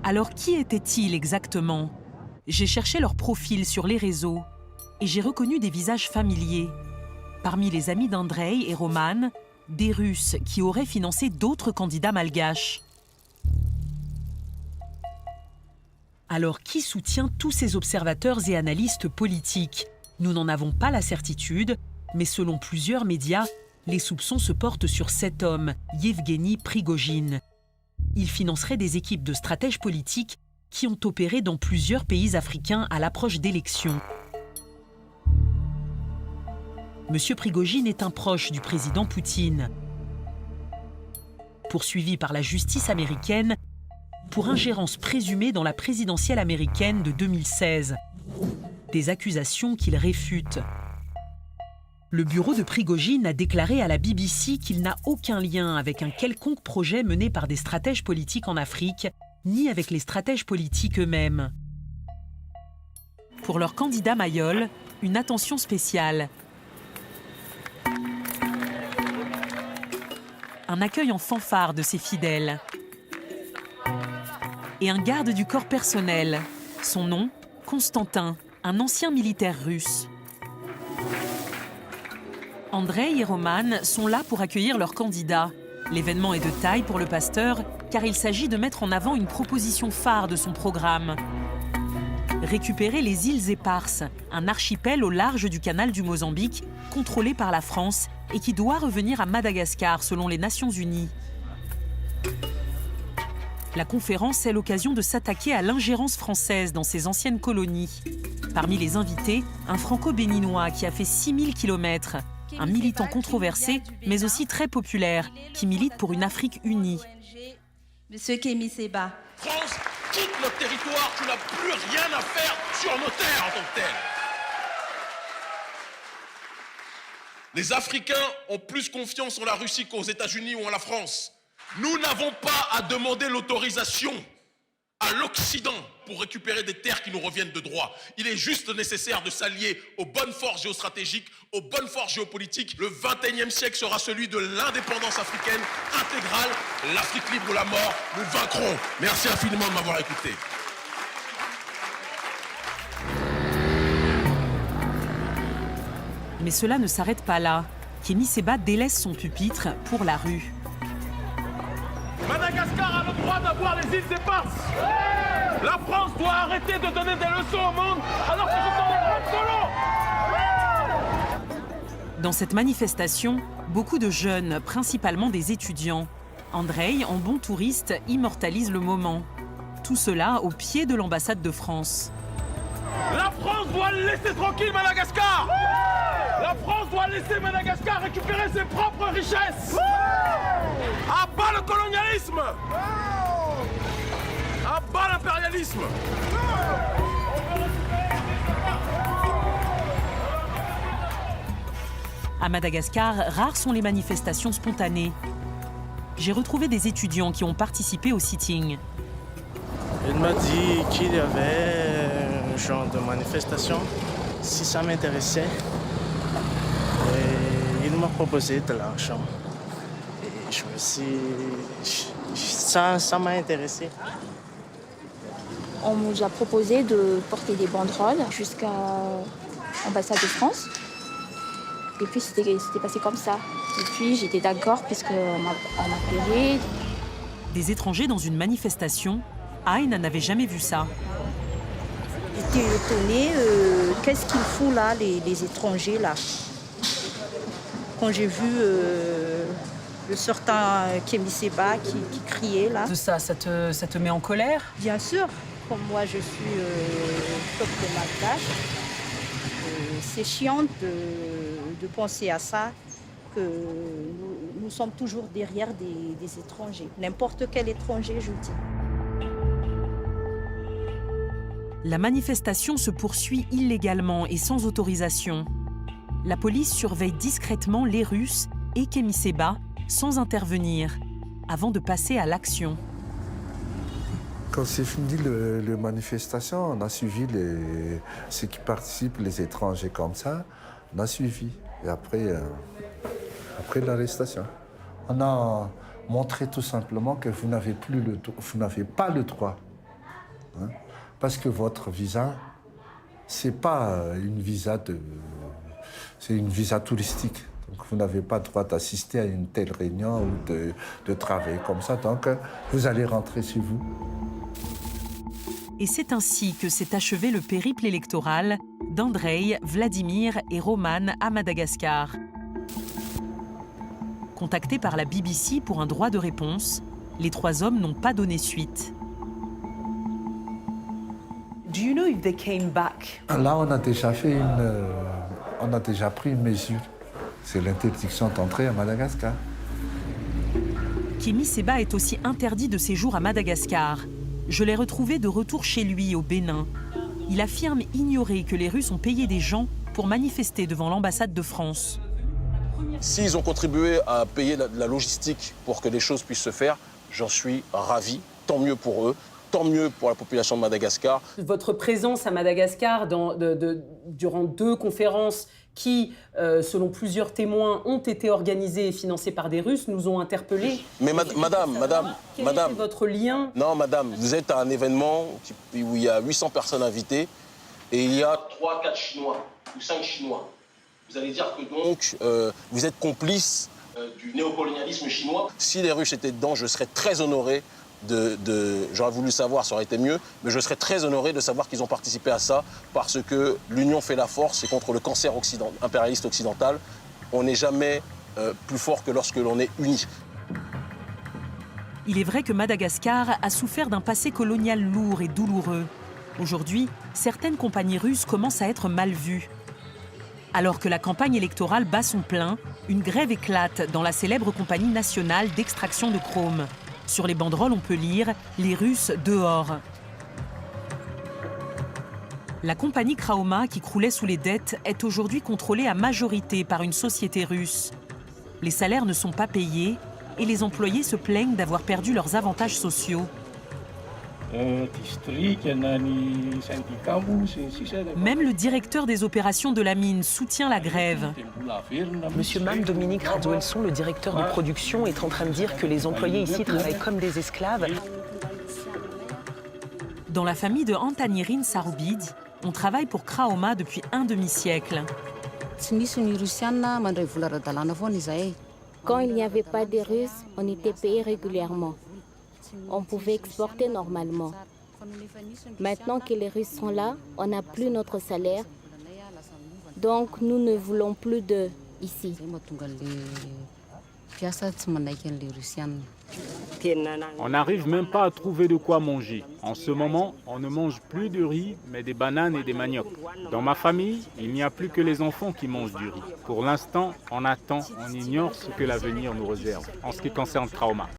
Alors qui étaient-ils exactement? J'ai cherché leur profil sur les réseaux et j'ai reconnu des visages familiers. Parmi les amis d'Andreï et Roman, des Russes qui auraient financé d'autres candidats malgaches. Alors qui soutient tous ces observateurs et analystes politiques? Nous n'en avons pas la certitude, mais selon plusieurs médias, les soupçons se portent sur cet homme, Yevgeny Prigojine. Il financerait des équipes de stratèges politiques qui ont opéré dans plusieurs pays africains à l'approche d'élections. Monsieur Prigojine est un proche du président Poutine. Poursuivi par la justice américaine pour ingérence présumée dans la présidentielle américaine de 2016. Des accusations qu'il réfute. Le bureau de Prigojine a déclaré à la BBC qu'il n'a aucun lien avec un quelconque projet mené par des stratèges politiques en Afrique, ni avec les stratèges politiques eux-mêmes. Pour leur candidat Mayol, une attention spéciale. Un accueil en fanfare de ses fidèles. Et un garde du corps personnel. Son nom, Constantin, un ancien militaire russe. Andreï et Roman sont là pour accueillir leur candidat. L'événement est de taille pour le pasteur, car il s'agit de mettre en avant une proposition phare de son programme. Récupérer les îles Éparses, un archipel au large du canal du Mozambique, contrôlé par la France et qui doit revenir à Madagascar selon les Nations Unies. La conférence est l'occasion de s'attaquer à l'ingérence française dans ces anciennes colonies. Parmi les invités, un franco-béninois qui a fait 6000 km, un militant controversé, mais aussi très populaire, qui milite pour une Afrique unie. Monsieur Kémy Séba. France, quitte notre territoire, tu n'as plus rien à faire sur nos terres en tant que tel. Les Africains ont plus confiance en la Russie qu'aux États-Unis ou en la France. Nous n'avons pas à demander l'autorisation à l'Occident pour récupérer des terres qui nous reviennent de droit. Il est juste nécessaire de s'allier aux bonnes forces géostratégiques, aux bonnes forces géopolitiques. Le XXIe siècle sera celui de l'indépendance africaine intégrale. L'Afrique libre ou la mort, nous vaincrons. Merci infiniment de m'avoir écouté. Mais cela ne s'arrête pas là. Kémy Séba délaisse son pupitre pour la rue. Madagascar a le droit d'avoir les îles Éparses. La France doit arrêter de donner des leçons au monde alors que ce sont des grands colons. Dans cette manifestation, beaucoup de jeunes, principalement des étudiants. Andreï, en bon touriste, immortalise le moment. Tout cela au pied de l'ambassade de France. La France doit laisser tranquille Madagascar. La France doit laisser Madagascar récupérer ses propres richesses. À bas le colonialisme. À bas l'impérialisme. À Madagascar, rares sont les manifestations spontanées. J'ai retrouvé des étudiants qui ont participé au sitting. Il m'a dit qu'il y avait un genre de manifestation, si ça m'intéressait. Et il m'a proposé de l'argent. Et je me suis... Ça m'a intéressé. On nous a proposé de porter des banderoles jusqu'à l'ambassade de France. Et puis c'était passé comme ça. Et puis j'étais d'accord puisqu'on m'a payé. Des étrangers dans une manifestation, Aïn n'avait jamais vu ça. J'étais étonnée, qu'est-ce qu'ils font là, les étrangers là. Quand j'ai vu le certain Kémy Séba qui criait là. De ça te met en colère? Bien sûr, comme moi je suis peuple malgache, c'est chiant de penser à ça, que nous sommes toujours derrière des étrangers. N'importe quel étranger, je dis. La manifestation se poursuit illégalement et sans autorisation. La police surveille discrètement les Russes et Kémy Séba sans intervenir, avant de passer à l'action. Quand c'est fini la manifestation, on a suivi ceux qui participent, les étrangers comme ça, on a suivi. Et après l'arrestation, on a montré tout simplement que vous n'avez pas le droit hein, parce que votre visa, c'est pas une visa c'est une visa touristique. Donc vous n'avez pas le droit d'assister à une telle réunion ou de travailler comme ça. Donc vous allez rentrer chez vous. Et c'est ainsi que s'est achevé le périple électoral d'Andrei, Vladimir et Roman à Madagascar. Contactés par la BBC pour un droit de réponse, les 3 hommes n'ont pas donné suite. Do you know if they came back? Là, on a déjà pris une mesure. C'est l'interdiction d'entrer à Madagascar. Kémy Séba est aussi interdit de séjour à Madagascar. Je l'ai retrouvé de retour chez lui, au Bénin. Il affirme ignorer que les Russes ont payé des gens pour manifester devant l'ambassade de France. S'ils ont contribué à payer la logistique pour que les choses puissent se faire, j'en suis ravi. Tant mieux pour eux, tant mieux pour la population de Madagascar. Votre présence à Madagascar durant 2 conférences qui, selon plusieurs témoins, ont été organisées et financées par des Russes, nous ont interpellés. Mais madame, quel était votre lien? Non, madame, vous êtes à un événement où il y a 800 personnes invitées et il y a 3, 4 Chinois ou 5 Chinois. Vous allez dire que donc vous êtes complice du néocolonialisme chinois. Si les Russes étaient dedans, je serais très honoré j'aurais voulu savoir, ça aurait été mieux, mais je serais très honoré de savoir qu'ils ont participé à ça parce que l'union fait la force et contre le cancer impérialiste occidental, on n'est jamais plus fort que lorsque l'on est unis. Il est vrai que Madagascar a souffert d'un passé colonial lourd et douloureux. Aujourd'hui, certaines compagnies russes commencent à être mal vues. Alors que la campagne électorale bat son plein, une grève éclate dans la célèbre compagnie nationale d'extraction de chrome. Sur les banderoles, on peut lire « Les Russes dehors ». La compagnie Krauma, qui croulait sous les dettes, est aujourd'hui contrôlée à majorité par une société russe. Les salaires ne sont pas payés et les employés se plaignent d'avoir perdu leurs avantages sociaux. Même le directeur des opérations de la mine soutient la grève. Monsieur Mam Dominique Radouelson, le directeur de production, est en train de dire que les employés ici travaillent comme des esclaves. Dans la famille de Antanirin Saroubidi, on travaille pour Krauma depuis un demi-siècle. Quand il n'y avait pas de Russes, on était payé régulièrement. On pouvait exporter normalement. Maintenant que les Russes sont là, on n'a plus notre salaire. Donc nous ne voulons plus d'eux ici. On n'arrive même pas à trouver de quoi manger. En ce moment, on ne mange plus de riz, mais des bananes et des maniocs. Dans ma famille, il n'y a plus que les enfants qui mangent du riz. Pour l'instant, on attend, on ignore ce que l'avenir nous réserve en ce qui concerne Krauma.